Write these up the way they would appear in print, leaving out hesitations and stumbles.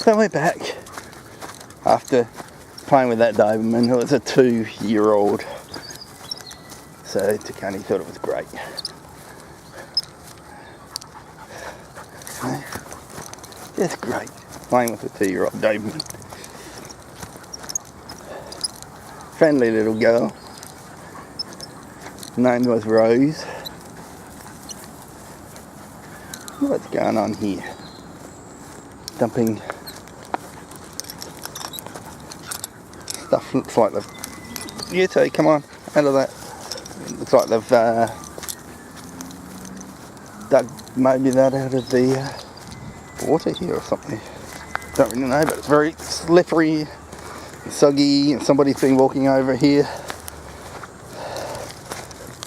So we're back after playing with that Doberman. It was a 2-year-old. So Takani thought it was great. Just great playing with a 2-year-old Doberman. Friendly little girl. Name was Rose. What's going on here? Dumping stuff. Looks like they've... You two, come on, out of that. Looks like they've dug maybe that out of the water here or something. Don't really know, but it's very slippery, soggy, and somebody's been walking over here.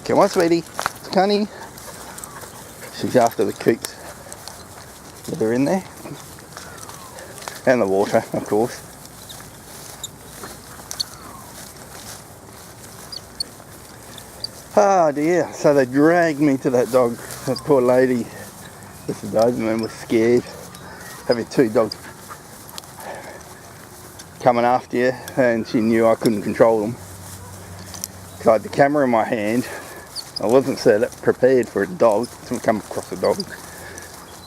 Come on, sweetie, it's Connie. She's after the coots that are in there. And the water, of course. Oh dear, so they dragged me to that dog. That poor lady, this Doberman, was scared. Having 2 dogs coming after you, and she knew I couldn't control them. So I had the camera in my hand. I wasn't prepared for a dog to come across a dog.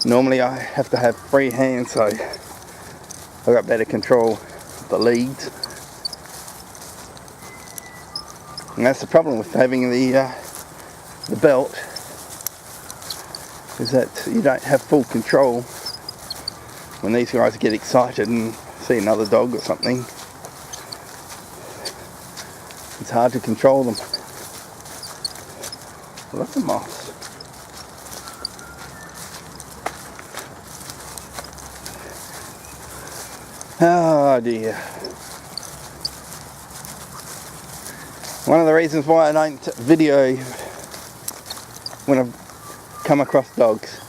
Normally I have to have free hands, so I got better control of the leads. And that's the problem with having the belt, is that you don't have full control when these guys get excited and see another dog or something. It's hard to control them. Lots of moss. Oh dear. One of the reasons why I don't video when I've come across dogs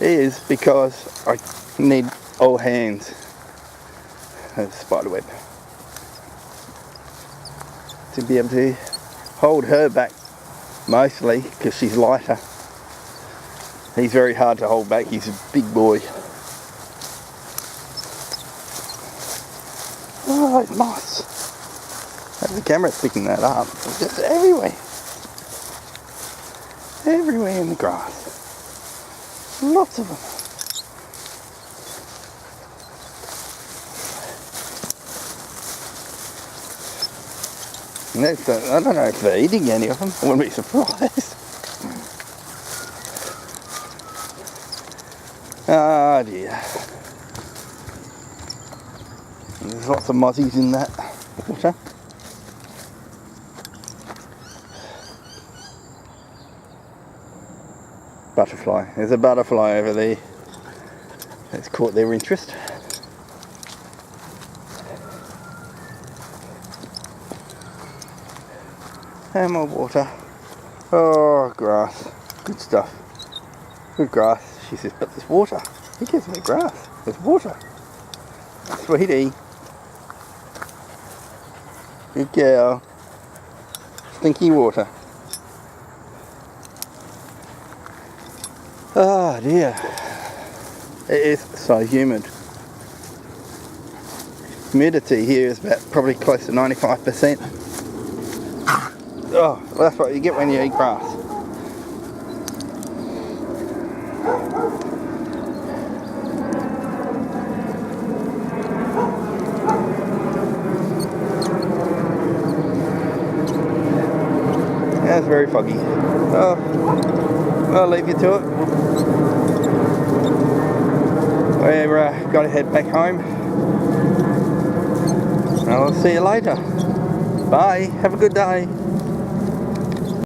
is because I need all hands. There's a spider web. To be able to hold her back mostly because she's lighter. He's very hard to hold back, he's a big boy. Oh, it's moss. The camera's picking that up. It's just everywhere. Everywhere in the grass. Lots of them. And I don't know if they're eating any of them. I wouldn't be surprised. Oh dear. And there's lots of mozzies in that water. Butterfly. There's a butterfly over there. That's caught their interest. And more water. Oh, grass. Good stuff. Good grass. She says, but there's water. He gives me grass. There's water. Sweetie. Good girl. Stinky water. Oh dear. It is so humid. Humidity here is about probably close to 95%. Oh, well, that's what you get when you eat grass. Yeah, it's very foggy. Oh, I'll leave you to it. We've got to head back home. I'll see you later. Bye. Have a good day.